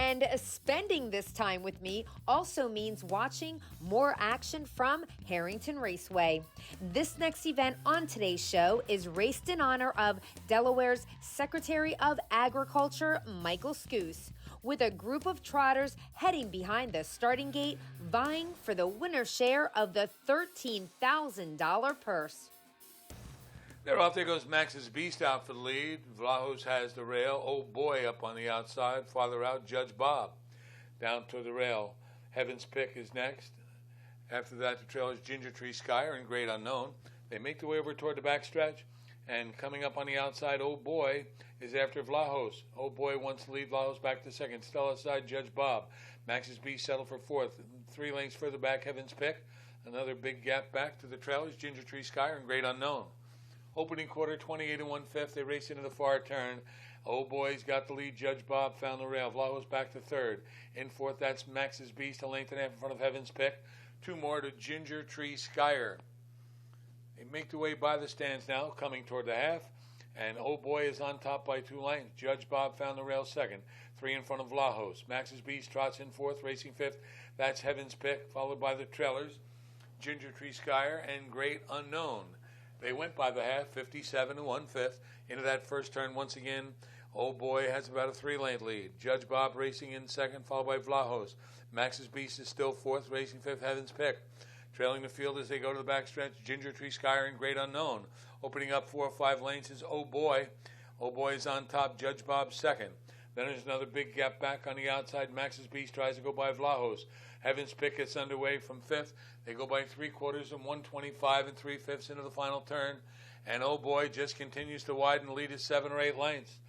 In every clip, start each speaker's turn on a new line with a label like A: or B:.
A: And spending this time with me also means watching more action from Harrington Raceway. This next event on today's show is raced in honor of Delaware's Secretary of Agriculture, Michael Scuse, with a group of trotters heading behind the starting gate, vying for the winner's share of the $13,000 purse.
B: There off there goes Max's Beast out for the lead. Vlahos has the rail. Old Boy up on the outside. Farther out, Judge Bob down to the rail. Heaven's Pick is next. After that, the trail is Ginger Tree Skyer and Great Unknown. They make their way over toward the backstretch. And coming up on the outside, Old Boy is after Vlahos. Old Boy wants to lead Vlahos back to second. Still outside, Judge Bob. Max's Beast settled for fourth. 3 lengths further back, Heaven's Pick. Another big gap back to the trail is Ginger Tree Skyer and Great Unknown. Opening quarter, 28 1/5. They race into the far turn. Old Boy's got the lead. Judge Bob found the rail. Vlahos back to third. In fourth, that's Max's Beast, a length and a half in front of Heaven's Pick. 2 more to Ginger Tree Skyer. They make their way by the stands now, coming toward the half. And Old Boy is on top by 2 lengths. Judge Bob found the rail second. 3 in front of Vlahos. Max's Beast trots in fourth, racing fifth. That's Heaven's Pick, followed by the trailers, Ginger Tree Skyer and Great Unknown. They went by the half, 57 1/5. Into that first turn once again. Old Boy has about a 3-length lead. Judge Bob racing in second, followed by Vlahos. Max's Beast is still fourth, racing fifth, Heaven's Pick. Trailing the field as they go to the backstretch, Ginger Tree Skyer and Great Unknown. Opening up 4 or 5 lanes is Old Boy. Old Boy is on top, Judge Bob second. Then there's another big gap back on the outside. Max's Beast tries to go by Vlahos. Heaven's Pick gets underway from fifth. They go by 3/4 and 125 3/5 into the final turn. And Old Boy just continues to widen the lead at 7 or 8 lengths.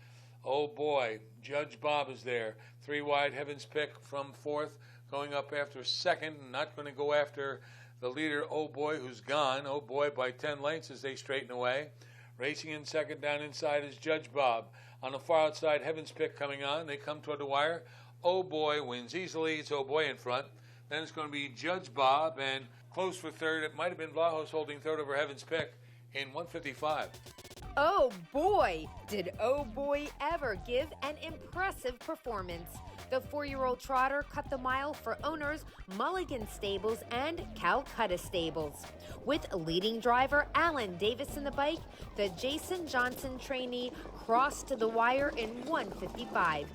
B: Old Boy, Judge Bob is there. 3 wide, Heaven's Pick from fourth, going up after second. Not going to go after the leader, Old Boy, who's gone. Old Boy by 10 lengths as they straighten away. Racing in second, down inside is Judge Bob. On the far outside, Heaven's Pick coming on. They come toward the wire. Old Boy wins easily. It's Old Boy in front. Then it's going to be Judge Bob, and close for third. It might have been Vlahos holding third over Heaven's Pick in 1:55.
A: Oh boy, did Oh Boy ever give an impressive performance. The 4-year-old trotter cut the mile for owners Mulligan Stables and Calcutta Stables. With leading driver Allan Davis in the bike, the Jason Johnson trainee crossed the wire in 1:55.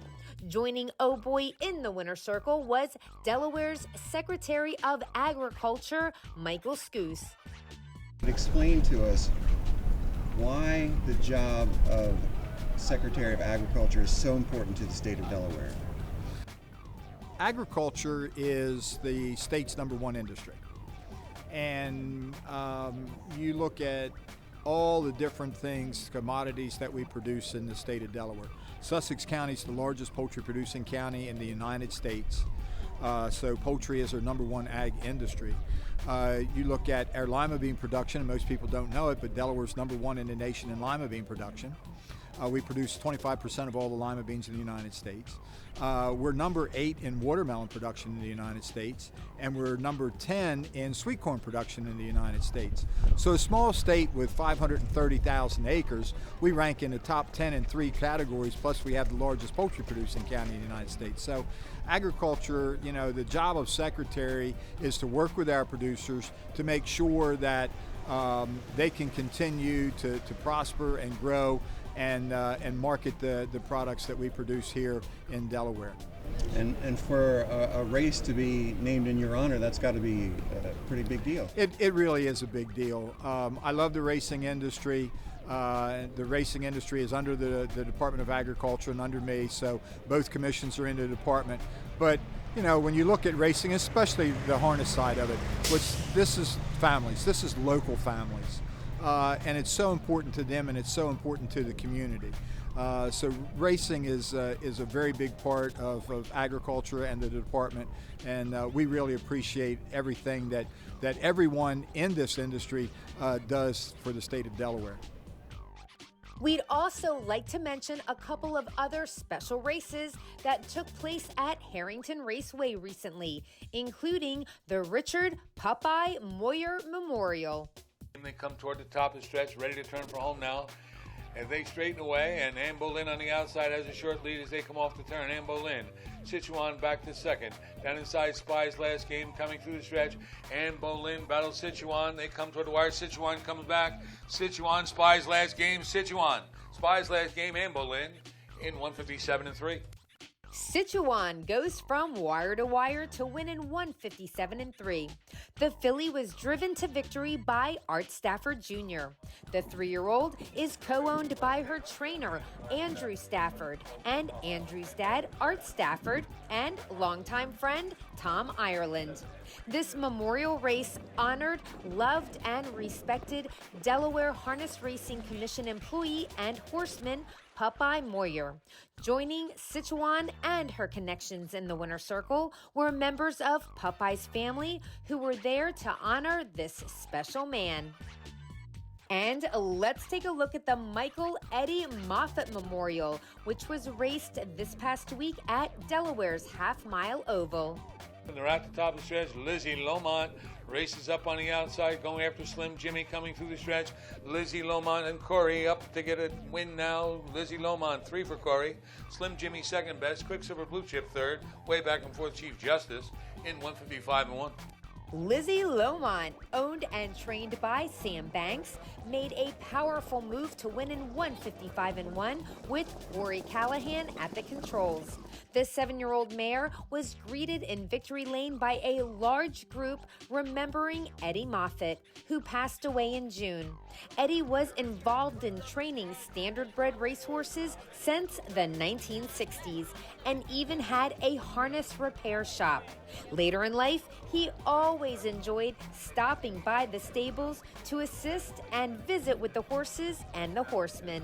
A: Joining Oh Boy in the winner's circle was Delaware's Secretary of Agriculture, Michael Scuse.
C: Explain to us why the job of Secretary of Agriculture is so important to the state of Delaware.
D: Agriculture is the state's #1 industry. And you look at all the different things, commodities that we produce in the state of Delaware. Sussex County is the largest poultry producing county in the United States. So poultry is our #1 ag industry. You look at our lima bean production, and most people don't know it, but Delaware's #1 in the nation in lima bean production. We produce 25% of all the lima beans in the United States. We're #8 in watermelon production in the United States, and we're #10 in sweet corn production in the United States. So a small state with 530,000 acres, we rank in the top 10 in 3 categories, plus we have the largest poultry producing county in the United States. So agriculture, you know, the job of secretary is to work with our producers to make sure that they can continue to prosper and grow and market the products that we produce here in Delaware.
C: And for a race to be named in your honor, that's got to be a pretty big deal.
D: It really is a big deal. I love the racing industry. The racing industry is under the Department of Agriculture and under me, so both commissions are in the department. But you know, when you look at racing, especially the harness side of it, this is families, this is local families. And it's so important to them, and it's so important to the community. So racing is a very big part of agriculture and the department, and we really appreciate everything that everyone in this industry does for the state of Delaware.
A: We'd also like to mention a couple of other special races that took place at Harrington Raceway recently, including the Richard Popeye Moyer Memorial.
B: They come toward the top of the stretch, ready to turn for home now. And they straighten away, and Anne Boleyn on the outside has a short lead as they come off the turn. Anne Boleyn, Sichuan back to second. Down inside, Spy's last game coming through the stretch. Anne Boleyn battles Sichuan. They come toward the wire. Sichuan comes back. Sichuan, Spy's last game. Sichuan, Spy's last game. Anne Boleyn in 157-3.
A: Sichuan goes from wire to wire to win in 157-3. The filly was driven to victory by Art Stafford Jr. The 3-year-old is co-owned by her trainer, Andrew Stafford, and Andrew's dad, Art Stafford, and longtime friend, Tom Ireland. This memorial race honored, loved, and respected Delaware Harness Racing Commission employee and horseman Popeye Moyer. Joining Sichuan and her connections in the winner's circle were members of Popeye's family who were there to honor this special man. And let's take a look at the Michael Eddie Moffett Memorial, which was raced this past week at Delaware's half-mile oval.
B: And they're at the top of the stretch. Lizzie Lomont races up on the outside, going after Slim Jimmy coming through the stretch. Lizzie Lomont and Corey up to get a win now. Lizzie Lomont, 3 for Corey. Slim Jimmy second best. Quicksilver Blue Chip third. Way back and forth Chief Justice in 155-1.
A: Lizzie Lomont, owned and trained by Sam Banks, made a powerful move to win in 155-1 with Rory Callahan at the controls. The 7-year-old mare was greeted in victory lane by a large group remembering Eddie Moffett, who passed away in June. Eddie was involved in training standard-bred racehorses since the 1960s and even had a harness repair shop. Later in life, he always enjoyed stopping by the stables to assist and visit with the horses and the horsemen.